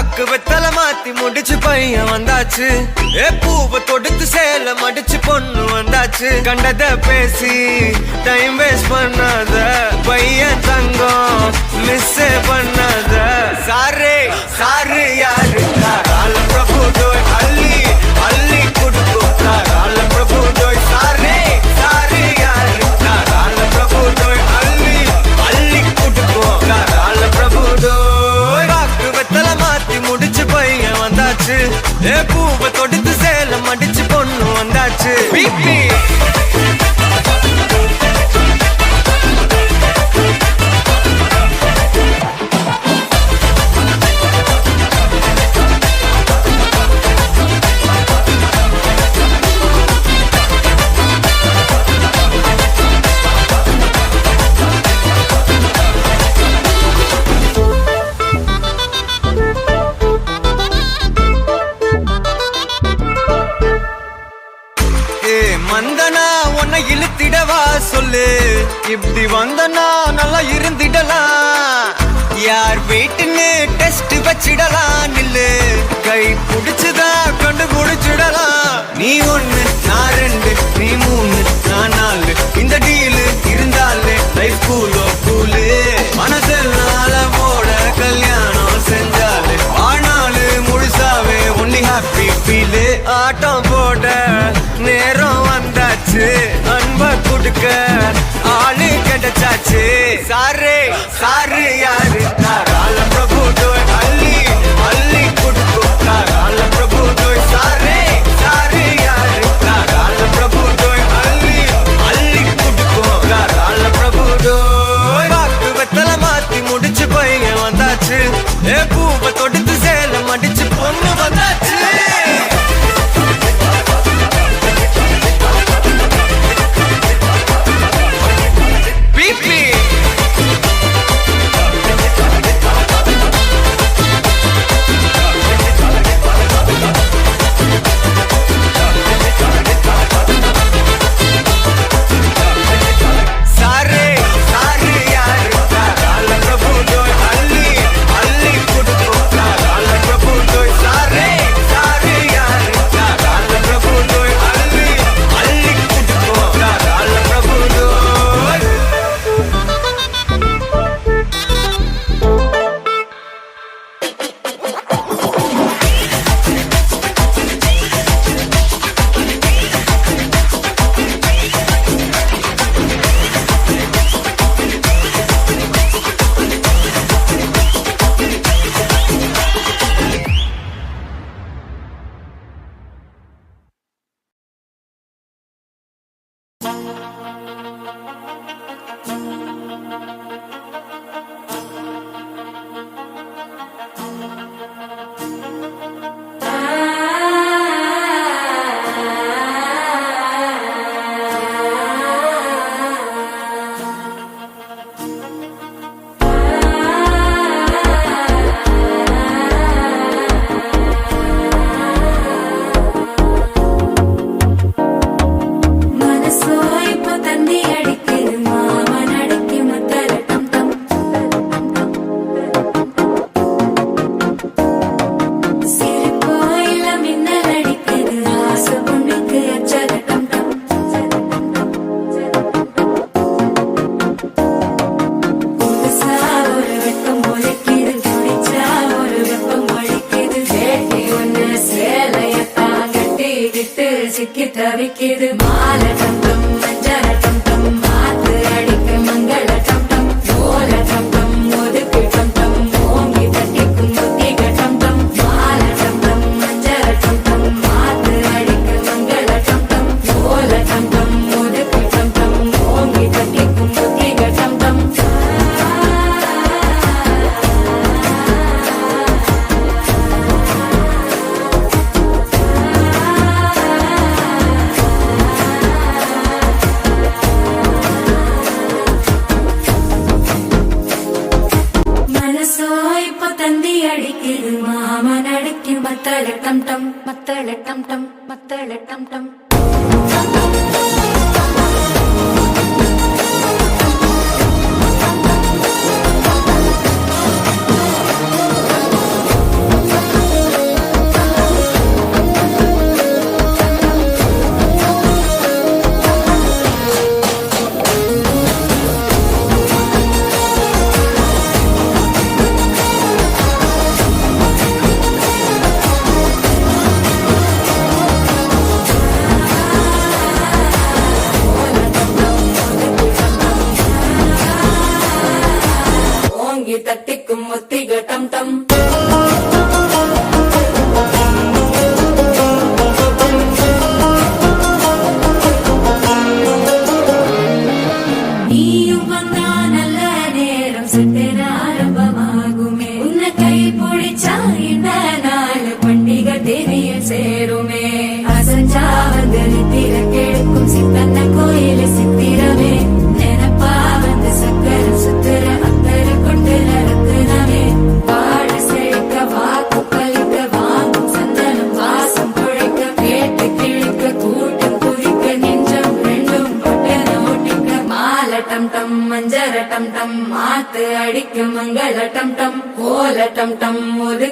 பாக்கு வெத்தல மாத்தி முடிச்சு பையன் வந்தாச்சு. பூவை தொடுத்து சேல மடிச்சு பொண்ணு வந்தாச்சு. கண்டத பேசி டைம் வேஸ்ட் பண்ணாத பையன் தங்கம் மிஸ் பண்ணாத. சாரே சாரு யாரு கால பிரபு டோய் அள்ளி அள்ளி குடுக்கும் கால பிரபு டோய். சாரே சாரு யாரு கால பிரபு டோய் அள்ளி அள்ளி குடுக்கும் கால பிரபு டோய். பாக்கு வெத்தல மாத்தி முடிச்சு பையன் வந்தாச்சு. பூவை தொடுத்து சேல மடிச்சு பொண்ணு வந்தாச்சு. பிபி வந்தனா உன்னை இழுத்திடவா சொல்லு. இப்படி வந்தனா நல்லா இருந்திடலாம். யார் வெயிட்னு டெஸ்ட் வச்சிடலாம். நில்லு கை புடிச்சுதா கண்டு புடிச்சிடலாம். நீ ஒண்ணு நான் ரெண்டு நீ மூணு நான் நாலு. இந்த டீலு இருந்தாலே லைஃப் கூலோ கூலு. மனசெல்லாம் போட கல்யாணம் செஞ்சாலே ஆனாலு முழுசாவே ஒன்லி ஹாப்பி ஃபீலு. ஆட்டம் போட நேரம் வந்தாச்சு. அன்ப குடுக்க ஆளு கிடைச்சாச்சு. சாரே சாரு யாரு கால பிரபு டோய் அள்ளி அள்ளி குடுக்கும் கால பிரபு டோய். சாரே சாரு யாரு கால பிரபு டோய் அள்ளி அள்ளி குடுக்கும் கால பிரபு டோய். பாக்கு வெத்தல மாத்தி முடிச்சு பையன் வந்தாச்சு. பூவை தொடுத்து சேல மடிச்சு பொண்ணு வந்தாச்சு. சிக்கி தவிக்கிது மால டம்டம் மஞ்சள டம்டம் மாத்து அடிக்க மங்கள டம்டம் ஓல டம்டம் ஒதுக்கு டம்டம் ஓங்கி தட்டிக்கும் புத்திக டம்டம் மால டம்டம் மஞ்சள டம்டம் மாத்து அடிக்க மங்கள டம்டம் ஓல டம்டம் ஒதுக்கு டம்டம் ஓங்கி தட்டிக்கும் புத்திக டம்டம் மத்தள டம் மத்தள டம் மத்தள டம்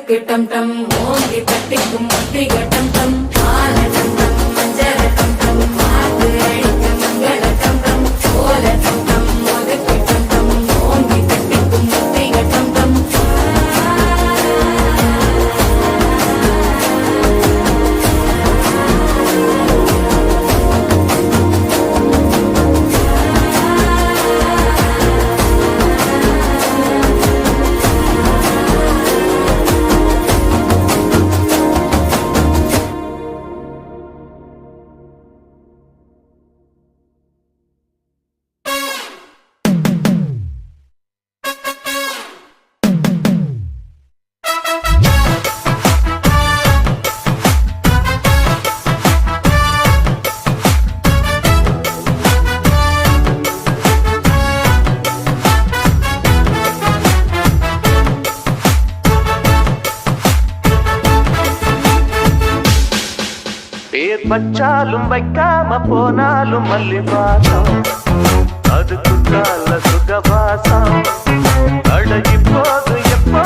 ஒதுக்கு டம் டம் ஓங்கி தட்டிக்கும் முத்திக டம் டம் மால டம் டம் மஞ்சள டம் டம் மாத்து அடிக்க மங்கள டம் டம் ஓல டம் டம் ஒதுக்கு டம் டம் ஓங்கி தட்டிக்கும் முத்திக டம் டம் பேர் பச்சாலும் வைக்காம போனாலும் மல்லிவாசம் அது குற்றால சுகவாசம் அழகி போது எப்போ